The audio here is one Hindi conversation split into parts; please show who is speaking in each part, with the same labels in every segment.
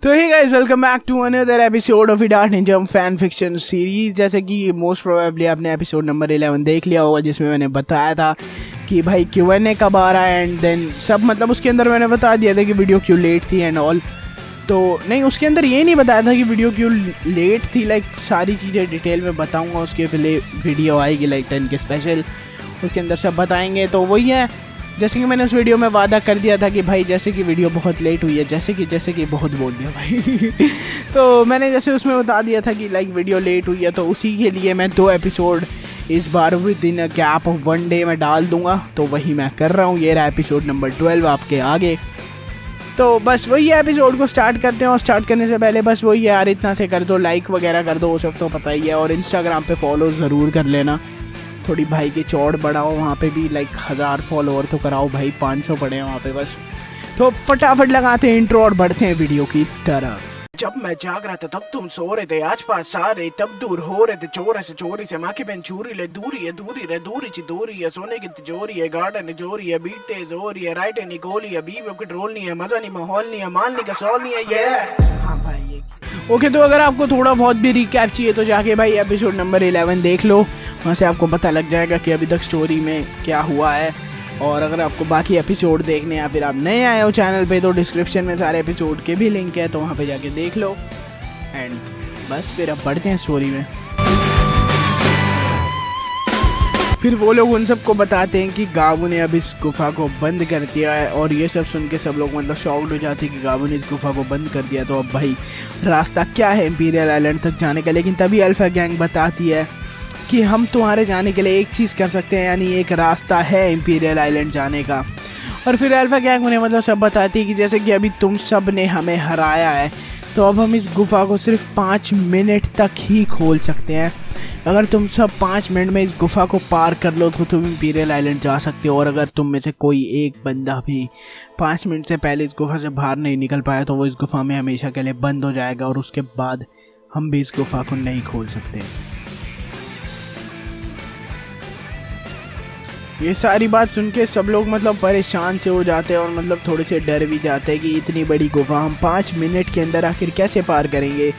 Speaker 1: तो hey guys, welcome back to another episode of Dark Ninja fan fiction series. जैसे कि मोस्ट प्रोबेबली आपने एपिसोड नंबर 11 देख लिया होगा, जिसमें मैंने बताया था कि भाई Q&A कब आ रहा है एंड देन सब, मतलब उसके अंदर मैंने बता दिया था कि वीडियो क्यों लेट थी एंड ऑल। तो नहीं, उसके अंदर ये नहीं बताया था कि वीडियो क्यों लेट थी, लाइक सारी चीज़ें डिटेल में बताऊँगा। उसके पहले वीडियो आएगी लाइक 10 के स्पेशल, उसके अंदर सब बताएंगे। तो वही है, जैसे कि मैंने उस वीडियो में वादा कर दिया था कि भाई जैसे कि वीडियो बहुत लेट हुई है, जैसे कि बहुत बोल दिया भाई तो मैंने जैसे उसमें बता दिया था कि लाइक वीडियो लेट हुई है, तो उसी के लिए मैं 2 एपिसोड इस बार within a gap of 1 day में डाल दूंगा। तो वही मैं कर रहा हूँ। ये रहा एपिसोड नंबर 12 आपके आगे। तो बस वही है, एपिसोड को स्टार्ट करते हैं। और स्टार्ट करने से पहले बस वही है यार, इतना से कर दो, लाइक वगैरह कर दो, वो सब तो पता ही है। और इंस्टाग्राम पे फॉलो ज़रूर कर लेना, थोड़ी भाई की चौड़ बढ़ाओ, वहाँ पे भी लाइक 1000 फॉलोअर तो कराओ भाई, 500 पड़े हैं वहाँ पे बस। तो फटाफट लगाते हैं इंट्रो और बढ़ते हैं वीडियो की तरफ। जब मैं जाग रहा था तब तुम सो रहे थे, आज पास सारे तब दूर हो रहे थे, चोरी से माँ की बहन चूरी ले, दूरी है दूरी है, सोने की तिजोरी है, गार्डन जोरी है, बीट तेज हो रही है, राइट है निकोली है, बीवी अब कंट्रोल नहीं है, मजा नहीं माहौल नहीं है, मानने का सवाल नहीं है ये। हाँ भाई ये ओके। तो अगर आपको थोड़ा बहुत भी रिकैप चाहिए तो जाके भाई एपिसोड नंबर 11 देख लो, वहाँ से आपको पता लग जाएगा कि अभी तक स्टोरी में क्या हुआ है। और अगर आपको बाकी एपिसोड देखने या फिर आप नए आए हो चैनल पे, तो डिस्क्रिप्शन में सारे एपिसोड के भी लिंक है, तो वहाँ पे जाके देख लो। एंड बस फिर अब बढ़ते हैं स्टोरी में। फिर वो लोग उन सबको बताते हैं कि गाबू ने अब इस गुफा को बंद कर दिया है। और ये सब सुन के सब लोग मतलब शॉक्ड हो जाते हैं कि गाबू ने इस गुफा को बंद कर दिया। तो अब भाई रास्ता क्या है इंपीरियल आइलैंड तक जाने का। लेकिन तभी अल्फा गैंग बताती है कि हम तुम्हारे जाने के लिए एक चीज़ कर सकते हैं, यानी एक रास्ता है इंपीरियल आइलैंड जाने का। और फिर अल्फा गैंग उन्हें मतलब सब बताती है कि जैसे कि अभी तुम सब ने हमें हराया है, तो अब हम इस गुफा को सिर्फ 5 मिनट तक ही खोल सकते हैं। अगर तुम सब 5 मिनट में इस गुफा को पार कर लो तो तुम इंपीरियल आइलैंड जा सकते हो। और अगर तुम में से कोई एक बंदा भी 5 मिनट से पहले इस गुफा से बाहर नहीं निकल पाया तो वो इस गुफा में हमेशा के लिए बंद हो जाएगा, और उसके बाद हम भी इस गुफा को नहीं खोल सकते। ये सारी बात सुन के सब लोग मतलब परेशान से हो जाते हैं और मतलब थोड़े से डर भी जाते हैं कि इतनी बड़ी गुफा हम 5 मिनट के अंदर आखिर कैसे पार करेंगे।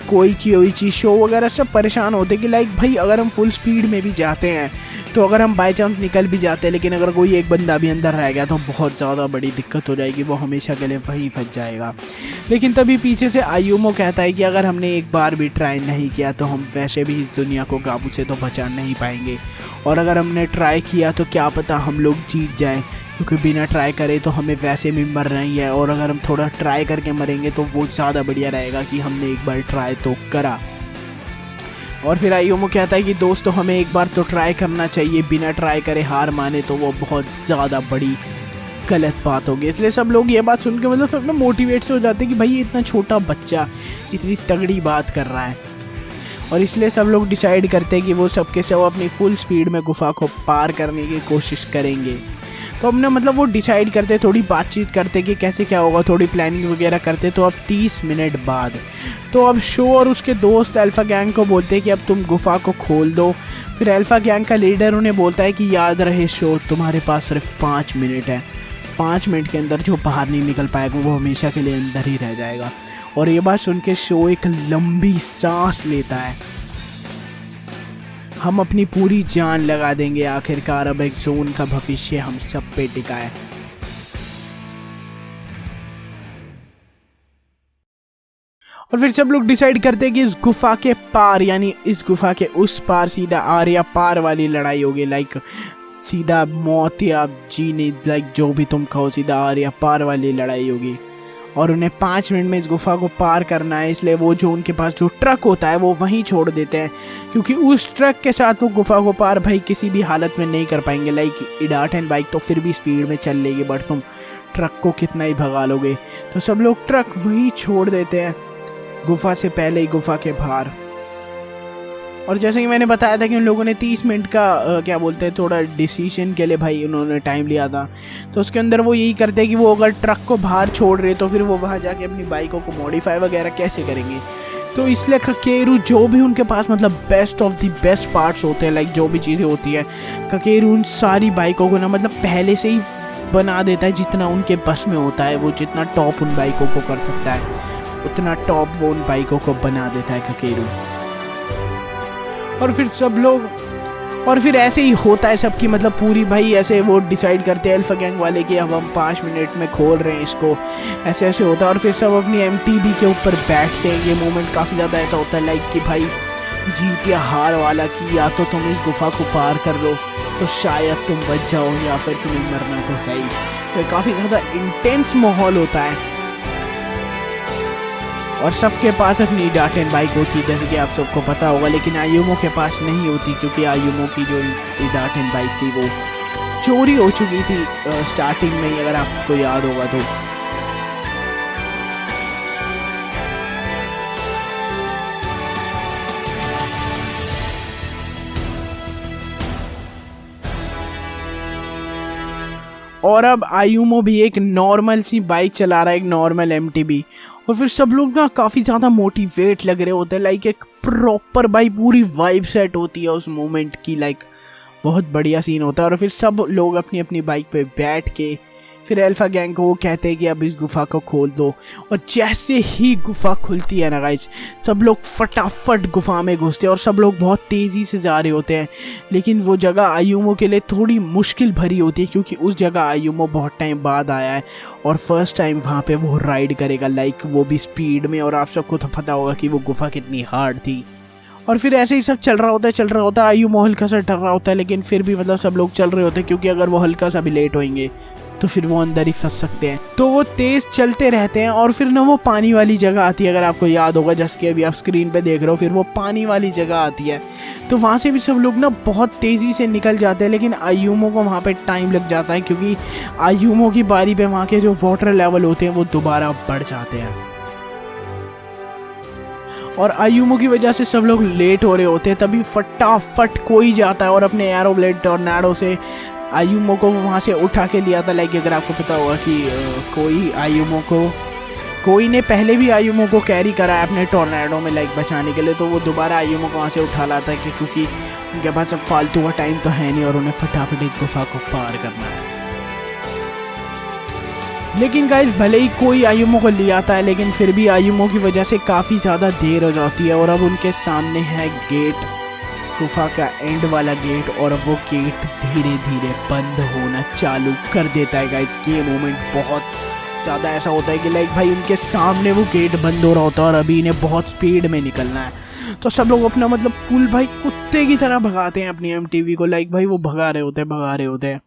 Speaker 1: कोई चीज़ शो वगैरह सब परेशान होते कि लाइक भाई अगर हम फुल स्पीड में भी जाते हैं तो अगर हम बाई चांस निकल भी जाते हैं, लेकिन अगर कोई एक बंदा भी अंदर रह गया तो बहुत ज़्यादा बड़ी दिक्कत हो जाएगी, वो हमेशा के लिए वहीं फंस जाएगा। लेकिन तभी पीछे से आयुमो कहता है कि अगर हमने एक बार भी ट्राई नहीं किया तो हम वैसे भी इस दुनिया को गाबू से तो बचा नहीं पाएंगे, और अगर हमने ट्राई किया तो क्या पता हम लोग जीत जाएं, क्योंकि बिना ट्राई करे तो हमें वैसे भी मरना ही है, और अगर हम थोड़ा ट्राई करके मरेंगे तो वो ज़्यादा बढ़िया रहेगा कि हमने एक बार ट्राई तो करा। और फिर आयुमो कहता है कि दोस्तों हमें एक बार तो ट्राई करना चाहिए, बिना ट्राई करे हार माने तो वो बहुत ज़्यादा बड़ी गलत बात होगी। इसलिए सब लोग ये बात सुन के मतलब सब लोग मोटिवेट से हो जाते हैं कि भाई ये इतना छोटा बच्चा इतनी तगड़ी बात कर रहा है। और इसलिए सब लोग डिसाइड करते हैं कि वो सबके सब अपनी फुल स्पीड में गुफा को पार करने की कोशिश करेंगे। तो हमने मतलब वो डिसाइड करते, थोड़ी बातचीत करते कि कैसे क्या होगा, थोड़ी प्लानिंग वगैरह करते। तो अब 30 मिनट बाद तो अब शो और उसके दोस्त अल्फा गैंग को बोलते हैं कि अब तुम गुफा को खोल दो। फिर अल्फा गैंग का लीडर उन्हें बोलता है कि याद रहे शो, तुम्हारे पास सिर्फ 5 मिनट है, 5 मिनट के अंदर जो बाहर नहीं निकल पाएगा वो हमेशा के लिए अंदर ही रह जाएगा। और ये बात सुन के शो एक लंबी सांस लेता है। हम अपनी पूरी जान लगा देंगे, आखिरकार अब एक जोन का भविष्य हम सब पे टिका है। और फिर सब लोग डिसाइड करते हैं कि इस गुफा के पार, यानी इस गुफा के उस पार सीधा आर या पार वाली लड़ाई होगी, लाइक सीधा मौत या जीने, लाइक जो भी तुम कहो, सीधा आर या पार वाली लड़ाई होगी। और उन्हें 5 मिनट में इस गुफा को पार करना है, इसलिए वो जो उनके पास जो ट्रक होता है वो वहीं छोड़ देते हैं, क्योंकि उस ट्रक के साथ वो गुफा को पार भाई किसी भी हालत में नहीं कर पाएंगे। लाइक इडाट एंड बाइक तो फिर भी स्पीड में चल लेगी, बट तुम ट्रक को कितना ही भगा लोगे। तो सब लोग ट्रक वहीं छोड़ देते हैं गुफा से पहले ही, गुफा के बाहर। और जैसे कि मैंने बताया था कि उन लोगों ने 30 मिनट का क्या बोलते हैं, थोड़ा डिसीजन के लिए भाई उन्होंने टाइम लिया था। तो उसके अंदर वो यही करते हैं कि वो अगर ट्रक को बाहर छोड़ रहे तो फिर वो वहाँ जाके अपनी बाइकों को मॉडिफाई वगैरह कैसे करेंगे। तो इसलिए ककेरू जो भी उनके पास मतलब best of the best parts होते हैं, लाइक जो भी चीज़ें होती है, ककेरू उन सारी बाइकों को ना मतलब पहले से ही बना देता है जितना उनके बस में होता है, वो जितना टॉप उन बाइकों को कर सकता है। उतना टॉप वो उन बाइकों को बना देता है ककेरू। और फिर सब लोग, और फिर ऐसे ही होता है सबकी मतलब पूरी भाई ऐसे वो डिसाइड करते हैं अल्फा गैंग वाले कि अब हम 5 मिनट में खोल रहे हैं इसको, ऐसे ऐसे होता है। और फिर सब अपनी MTB के ऊपर बैठते हैं। ये मोमेंट काफ़ी ज़्यादा ऐसा होता है लाइक कि भाई जीत या हार वाला, कि या तो तुम इस गुफा को पार कर लो तो शायद तुम बच जाओ, या फिर तुम्हें मरना तो है ही। तो काफ़ी ज़्यादा इंटेंस माहौल होता है। और सबके पास अपनी डार्टन बाइक होती है जैसे कि आप सबको पता होगा, लेकिन आयुमो के पास नहीं होती क्योंकि आयुमो की जो डार्टन बाइक थी वो चोरी हो चुकी थी स्टार्टिंग में ही, अगर आपको याद होगा तो। और अब आयुमो भी एक नॉर्मल सी बाइक चला रहा है, एक नॉर्मल MTB। और फिर सब लोग ना काफ़ी ज़्यादा मोटिवेट लग रहे होते हैं, लाइक एक प्रॉपर भाई पूरी वाइब सेट होती है उस मोमेंट की, लाइक बहुत बढ़िया सीन होता है। और फिर सब लोग अपनी अपनी बाइक पे बैठ के फिर अल्फा गैंग को वो कहते हैं कि अब इस गुफा को खोल दो। और जैसे ही गुफा खुलती है ना गाइस, सब लोग फटाफट गुफा में घुसते हैं और सब लोग बहुत तेज़ी से जा रहे होते हैं। लेकिन वो जगह आयुमो के लिए थोड़ी मुश्किल भरी होती है क्योंकि उस जगह आयुमो बहुत टाइम बाद आया है और फर्स्ट टाइम वहाँ पे वो राइड करेगा, लाइक वो भी स्पीड में। और आप सबको तो पता होगा कि वो गुफा कितनी हार्ड थी। और फिर ऐसे ही सब चल रहा होता है। आयुमो हल्का सा डर रहा होता है, लेकिन फिर भी मतलब सब लोग चल रहे होते हैं क्योंकि अगर वो हल्का सा भी लेट होंगे तो फिर वो अंदर ही फंस सकते हैं। तो वो तेज चलते रहते हैं और फिर ना वो पानी वाली जगह आती है, अगर आपको याद होगा जैसे कि अभी आप स्क्रीन पे देख रहे हो। फिर वो पानी वाली जगह आती है तो वहाँ से भी सब लोग ना बहुत तेज़ी से निकल जाते हैं, लेकिन आयुमो को वहाँ पे टाइम लग जाता है क्योंकि आयुमो की बारी पे वहाँ के जो वाटर लेवल होते हैं वो दोबारा बढ़ जाते हैं। और आयुमो की वजह से सब लोग लेट हो रहे होते हैं। तभी फटाफट कोई जाता है और अपने एरोब्लेड टॉर्नेडो से आयुमो को वहाँ से उठा के लिया था। लाइक अगर आपको पता होगा कि कोई ने पहले भी आयुमो को कैरी करा है अपने टॉर्नेडो में लाइक बचाने के लिए, तो वो दोबारा आयुमो को वहाँ से उठा लाता है क्योंकि उनके पास अब फालतू का टाइम तो है नहीं और उन्हें फटाफट एक गुफा को पार करना है। लेकिन गाइस भले ही कोई आयुमो को ले आता है, लेकिन फिर भी आयुमो की वजह से काफ़ी ज़्यादा देर हो जाती है। और अब उनके सामने है गेट, गुफा का एंड वाला गेट, और अब वो गेट धीरे धीरे बंद होना चालू कर देता है। गाइस ये मोमेंट बहुत ज़्यादा ऐसा होता है कि लाइक भाई उनके सामने वो गेट बंद हो रहा होता है और अभी इन्हें बहुत स्पीड में निकलना है। तो सब लोग अपना मतलब फुल भाई कुत्ते की तरह भगाते हैं अपनी MTV को, लाइक भाई वो भगा रहे होते हैं।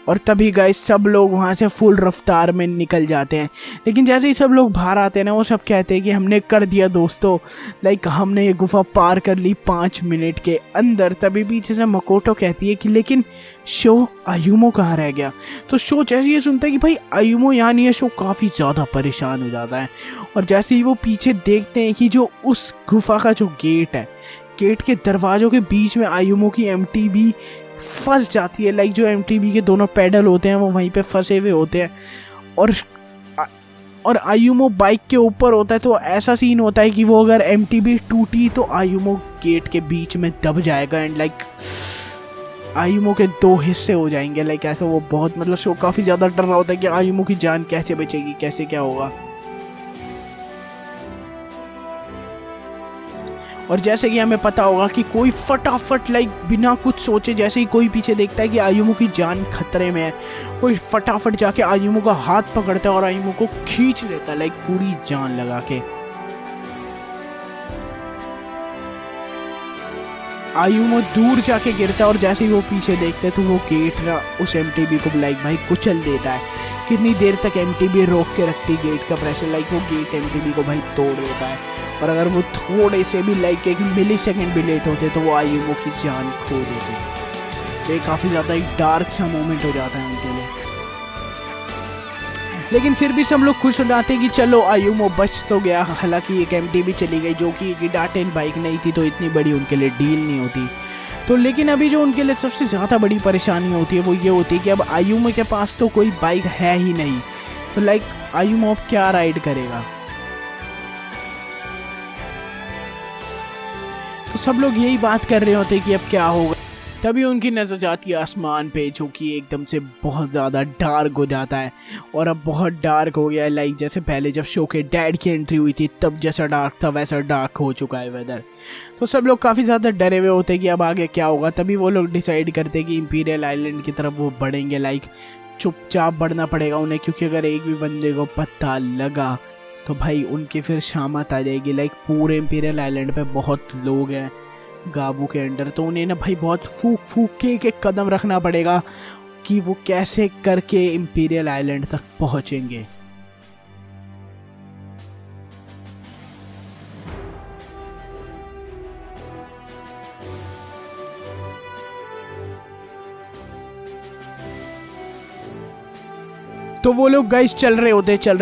Speaker 1: और तभी गाइस सब लोग वहाँ से फुल रफ्तार में निकल जाते हैं। लेकिन जैसे ही सब लोग बाहर आते हैं ना, वो सब कहते हैं कि हमने कर दिया दोस्तों, लाइक हमने ये गुफा पार कर ली 5 मिनट के अंदर। तभी पीछे से मकोटो कहती है कि लेकिन शो आयुमो कहाँ रह गया। तो शो जैसे ये सुनता है कि भाई आयुमो यहाँ नहीं है, शो काफ़ी ज़्यादा परेशान हो जाता है। और जैसे ही वो पीछे देखते हैं कि जो उस गुफा का जो गेट है, गेट के दरवाजों के बीच में आयुमो की MTV फंस जाती है। लाइक जो MTV के दोनों पैडल होते हैं वो वहीं पे फंसे हुए होते हैं और आयुमो बाइक के ऊपर होता है। तो ऐसा सीन होता है कि वो अगर MTV टूटी तो आयुमो गेट के बीच में दब जाएगा एंड लाइक आयुमो के 2 हिस्से हो जाएंगे। लाइक ऐसा वो बहुत मतलब शो काफ़ी ज़्यादा डर रहा होता है कि आयुमो की जान कैसे बचेगी, कैसे क्या होगा। और जैसे कि हमें पता होगा कि कोई फटाफट लाइक बिना कुछ सोचे, जैसे ही कोई पीछे देखता है कि आयुमो की जान खतरे में है, कोई फटाफट जाके आयुमो का हाथ पकड़ता है और आयुमो को खींच लेता है लाइक पूरी जान लगा के। आयुमो दूर जाके गिरता है और जैसे ही वो पीछे देखते हैं तो वो गेट ना उस MTV को लाइक भाई कुचल देता है। कितनी देर तक MTV रोक के रखती गेट का प्रेशर, लाइक वो गेट MTV को भाई तोड़ देता है। और अगर वो थोड़े से भी लाइक 1 मिलीसेकंड भी लेट होते तो वो आयुमो की जान खो देते। ये काफ़ी ज़्यादा एक डार्क सा मोमेंट हो जाता है उनके लिए। लेकिन फिर भी सब लोग खुश हो जाते हैं कि चलो आयुमो बच तो गया। हालांकि एक MTV चली गई जो कि एक डार्टन बाइक नहीं थी, तो इतनी बड़ी उनके लिए डील नहीं होती। तो लेकिन अभी जो उनके लिए सबसे ज़्यादा बड़ी परेशानी होती है वो ये होती है कि अब आयुमो के पास तो कोई बाइक है ही नहीं। तो लाइक आयुमो अब क्या राइड करेगा। तो सब लोग यही बात कर रहे होते कि अब क्या होगा। तभी उनकी नजर जाती है आसमान पे, जो कि एकदम से बहुत ज़्यादा डार्क हो जाता है। और अब बहुत डार्क हो गया है, लाइक जैसे पहले जब शो के डैड की एंट्री हुई थी तब जैसा डार्क था वैसा डार्क हो चुका है वेदर। तो सब लोग काफ़ी ज़्यादा डरे हुए होते हैं कि अब आगे क्या होगा। तभी वो लोग डिसाइड करते हैं कि इंपीरियल आइलैंड की तरफ वो बढ़ेंगे। लाइक चुपचाप बढ़ना पड़ेगा उन्हें, क्योंकि अगर एक भी बंदे को पता लगा तो भाई उनकी फिर शामत आ जाएगी। लाइक पूरे इंपीरियल आइलैंड पे बहुत लोग हैं गाबू के अंडर, तो उन्हें ना भाई बहुत फूक फूक के एक कदम रखना पड़ेगा कि वो कैसे करके इंपीरियल आइलैंड तक पहुंचेंगे। तो वो लोग गाइस चल रहे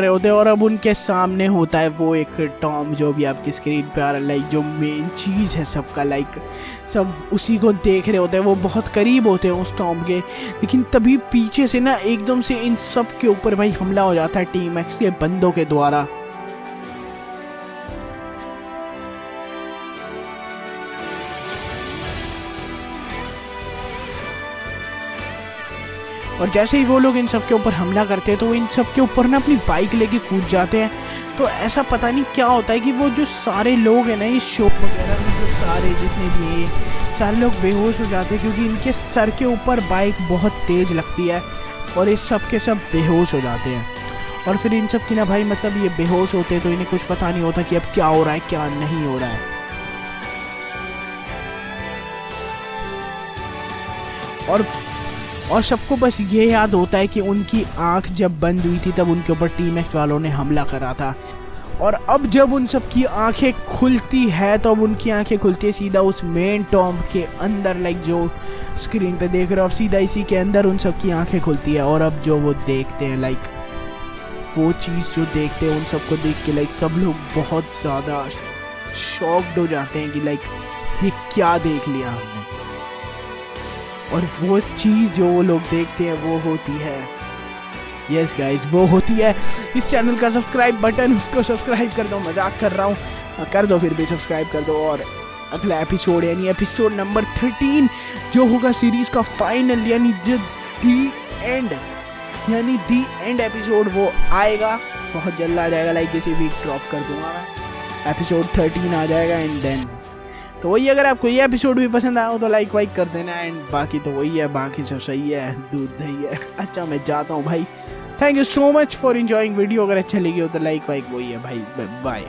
Speaker 1: होते और अब उनके सामने होता है वो एक टॉम, जो भी आपकी स्क्रीन पे आ रहा है। लाइक जो मेन चीज़ है सबका, लाइक सब उसी को देख रहे होते हैं, वो बहुत करीब होते हैं उस टॉम के। लेकिन तभी पीछे से ना एकदम से इन सब के ऊपर भाई हमला हो जाता है टीम एक्स के बंदों के द्वारा। और जैसे ही वो लोग इन सब के ऊपर हमला करते हैं तो इन सब के ऊपर ना अपनी बाइक लेके कूद जाते हैं। तो ऐसा पता नहीं क्या होता है कि वो जो सारे लोग हैं ना इस शो वगैरह में, जो सारे जितने भी हैं सारे लोग बेहोश हो जाते हैं, क्योंकि इनके सर के ऊपर बाइक बहुत तेज़ लगती है और ये सब के सब बेहोश हो जाते हैं। और फिर इन सब की ना भाई मतलब ये बेहोश होते हैं तो इन्हें कुछ पता नहीं होता कि अब क्या हो रहा है क्या नहीं हो रहा है। और सबको बस ये याद होता है कि उनकी आंख जब बंद हुई थी तब उनके ऊपर टीम एक्स वालों ने हमला करा था। और अब जब उन सब की आंखें खुलती है तो अब उनकी आंखें खुलती है सीधा उस मेन टॉम्ब के अंदर। लाइक जो स्क्रीन पे देख रहे हो, अब सीधा इसी के अंदर उन सब की आंखें खुलती है। और अब जो वो देखते हैं, लाइक वो चीज़ जो देखते हैं उन सबको देख के लाइक सब लोग बहुत ज़्यादा शॉक्ड हो जाते हैं कि लाइक ये क्या देख लिया हमने। और वो चीज़ जो वो लोग देखते हैं वो होती है, यस गाइस, वो होती है इस चैनल का सब्सक्राइब बटन। उसको सब्सक्राइब कर दो, मजाक कर रहा हूँ, कर दो फिर भी सब्सक्राइब कर दो। और अगला एपिसोड यानी एपिसोड नंबर 13 जो होगा सीरीज़ का फाइनल यानी दी एंड एपिसोड, वो आएगा बहुत जल्द आ जाएगा। लाइक इसी वीक ड्रॉप कर दूंगा मैं, एपिसोड 13 आ जाएगा। एंड देन तो वही, अगर आपको ये एपिसोड भी पसंद आया हो तो लाइक वाइक कर देना। एंड बाकी तो वही है, बाकी सब सही है, दूध दही है। अच्छा मैं जाता हूँ भाई, thank you so much for enjoying video. अगर अच्छा लगी हो तो लाइक वाइक वही है भाई, बाय।